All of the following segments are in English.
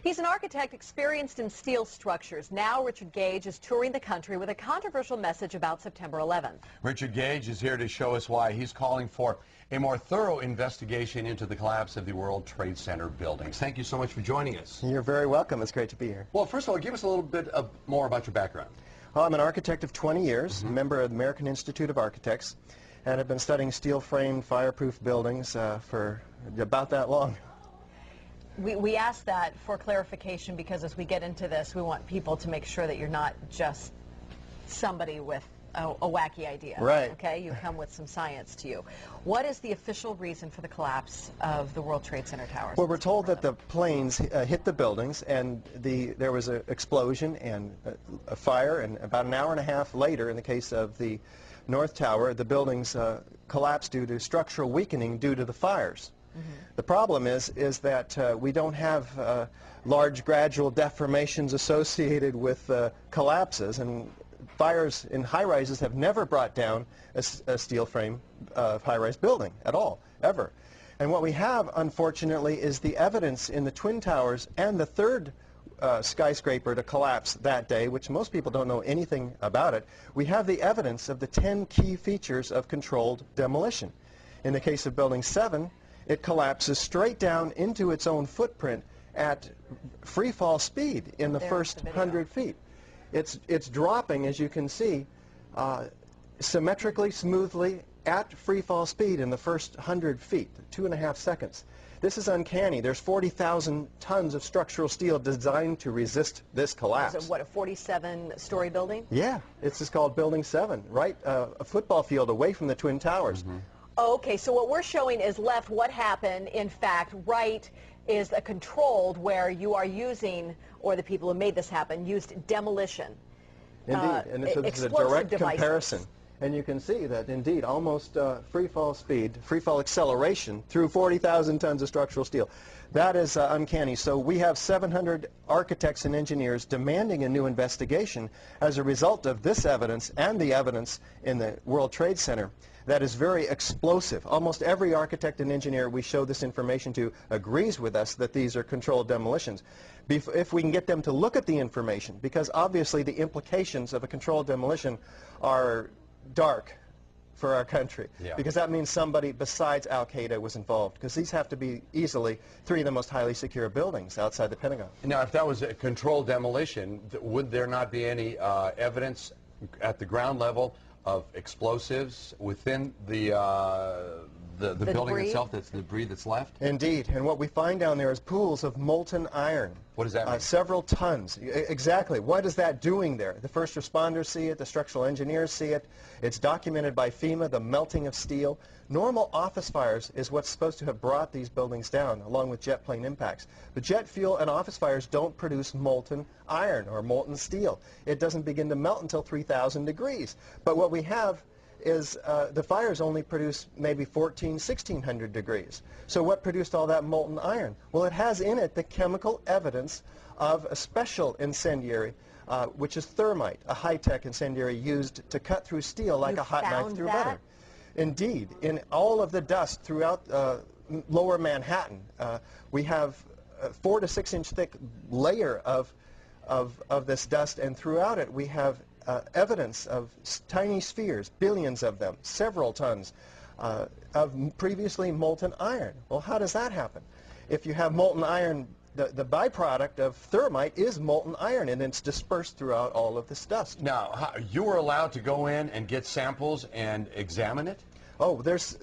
He's an architect experienced in steel structures. Now Richard Gage is touring the country with a controversial message about September 11th. Richard Gage is here to show us why he's calling for a more thorough investigation into the collapse of the World Trade Center buildings. Thank you so much for joining us. You're very welcome. It's great to be here. Well, first of all, give us a little bit more about your background. Well, I'm an architect of 20 years, member of the American Institute of Architects, and have been studying steel-framed, fireproof buildings for about that long. We ask that for clarification because as we get into this, we want people to make sure that you're not just somebody with a wacky idea. Right. Okay, you come with some science to you. What is the official reason for the collapse of the World Trade Center towers? Well, we're told that the planes hit the buildings and there was an explosion and a fire, and about an hour and a half later, in the case of the North Tower, the buildings collapsed due to structural weakening due to the fires. The problem is that we don't have large gradual deformations associated with collapses, and fires in high-rises have never brought down a steel frame high-rise building at all, ever. And what we have, unfortunately, is the evidence in the Twin Towers and the third skyscraper to collapse that day, which most people don't know anything about it. We have the evidence of the 10 key features of controlled demolition. In the case of Building 7, it collapses straight down into its own footprint at free fall speed in the first 100 feet. It's dropping, as you can see, symmetrically, smoothly, at free fall speed in the first 100 feet, 2.5 seconds. This is uncanny. There's 40,000 tons of structural steel designed to resist this collapse. Is it, what, a 47-story building? Yeah, it's just called Building 7, right a football field away from the Twin Towers. Okay, so what we're showing is left what happened. In fact, right is a controlled where you are using, or the people who made this happen, used demolition. Indeed, and so this is a direct comparison. And you can see that, indeed, almost free fall speed, free fall acceleration through 40,000 tons of structural steel. That is uncanny. So we have 700 architects and engineers demanding a new investigation as a result of this evidence and the evidence in the World Trade Center. That is very explosive. Almost every architect and engineer we show this information to agrees with us that these are controlled demolitions. If we can get them to look at the information, because obviously the implications of a controlled demolition are dark for our country, because that means somebody besides Al-Qaeda was involved, because these have to be easily 3 of the most highly secure buildings outside the Pentagon. Now, if that was a controlled demolition, would there not be any evidence at the ground level of explosives within the building itself, that's the debris that's left? Indeed, and what we find down there is pools of molten iron. What does that mean? Several tons. Exactly. What is that doing there? The first responders see it, the structural engineers see it. It's documented by FEMA, the melting of steel. Normal office fires is what's supposed to have brought these buildings down, along with jet plane impacts. But jet fuel and office fires don't produce molten iron or molten steel. It doesn't begin to melt until 3,000 degrees. But what we have is the fires only produce maybe 1,600 degrees. So what produced all that molten iron? Well, it has in it the chemical evidence of a special incendiary, which is thermite, a high-tech incendiary used to cut through steel like a hot knife through butter. Indeed, in all of the dust throughout lower Manhattan, we have a 4 to 6 inch thick layer of this dust, and throughout it we have evidence of tiny spheres, billions of them, several tons of previously molten iron. Well, how does that happen? If you have molten iron, the byproduct of thermite is molten iron, and it's dispersed throughout all of this dust. Now, you were allowed to go in and get samples and examine it? Oh, there's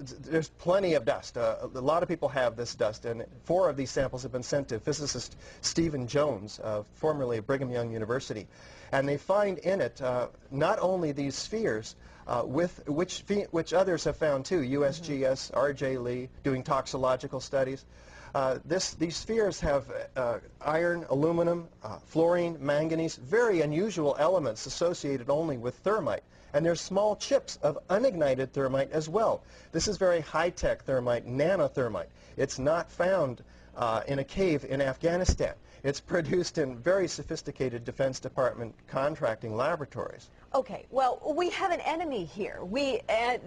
plenty of dust. A lot of people have this dust, and 4 of these samples have been sent to physicist Stephen Jones, formerly of Brigham Young University. And they find in it not only these spheres, which others have found too, USGS, R.J. Lee, doing toxicological studies. These spheres have iron, aluminum, fluorine, manganese, very unusual elements associated only with thermite. And there's small chips of unignited thermite as well. This is very high-tech thermite, nanothermite. It's not found in a cave in Afghanistan. It's produced in very sophisticated Defense Department contracting laboratories. Okay, well, we have an enemy here.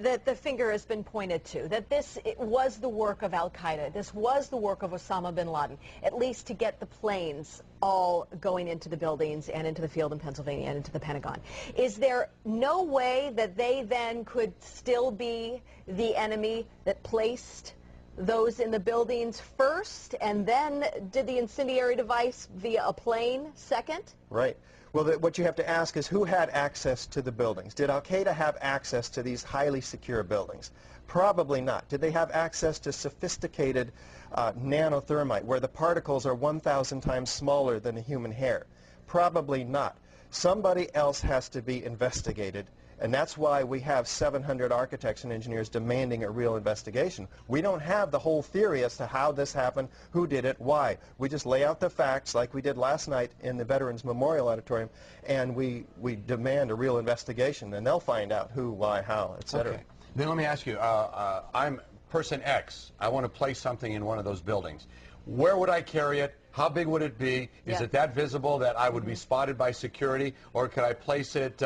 That the finger has been pointed to, that this was the work of Al-Qaeda. This was the work of Osama bin Laden, at least to get the planes all going into the buildings and into the field in Pennsylvania and into the Pentagon. Is there no way that they then could still be the enemy that placed those in the buildings first and then did the incendiary device via a plane second? Right. Well, what you have to ask is who had access to the buildings? Did Al-Qaeda have access to these highly secure buildings? Probably not. Did they have access to sophisticated nanothermite, where the particles are 1,000 times smaller than a human hair? Probably not. Somebody else has to be investigated, and that's why we have 700 architects and engineers demanding a real investigation. We don't have the whole theory as to how this happened, who did it, why. We just lay out the facts like we did last night in the Veterans Memorial Auditorium, and we demand a real investigation, and they'll find out who, why, how, etc. Okay. Then let me ask you, I'm person X. I want to place something in one of those buildings. Where would I carry it? How big would it be? Is it that visible that I would be spotted by security, or could I place it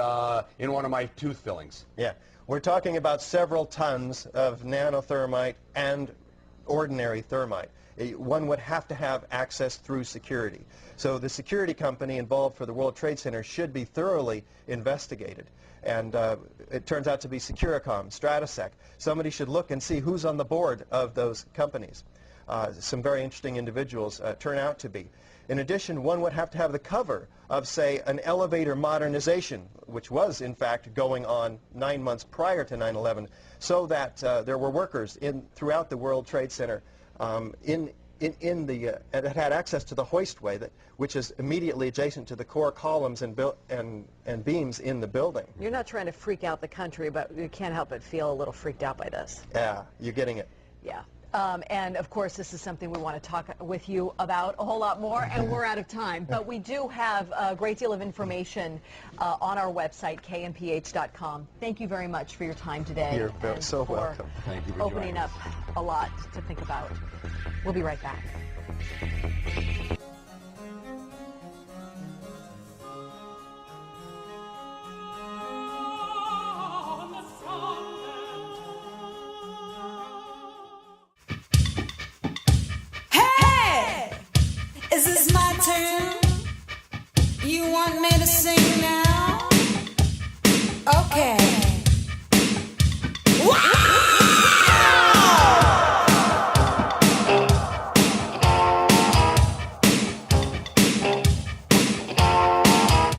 in one of my tooth fillings? Yeah, we're talking about several tons of nanothermite and ordinary thermite. One would have to have access through security. So the security company involved for the World Trade Center should be thoroughly investigated. And it turns out to be Securicom, Stratosec. Somebody should look and see who's on the board of those companies. Some very interesting individuals turn out to be. In addition, one would have to have the cover of, say, an elevator modernization, which was, in fact, going on 9 months prior to 9/11, so that there were workers throughout the World Trade Center that had access to the hoistway, which is immediately adjacent to the core columns and beams in the building. You're not trying to freak out the country, but you can't help but feel a little freaked out by this. Yeah, you're getting it. Yeah. And of course, this is something we want to talk with you about a whole lot more, and we're out of time. But we do have a great deal of information on our website, kmph.com. Thank you very much for your time today. You're so welcome. Thank you for opening joining us. up a lot to think about. We'll be right back.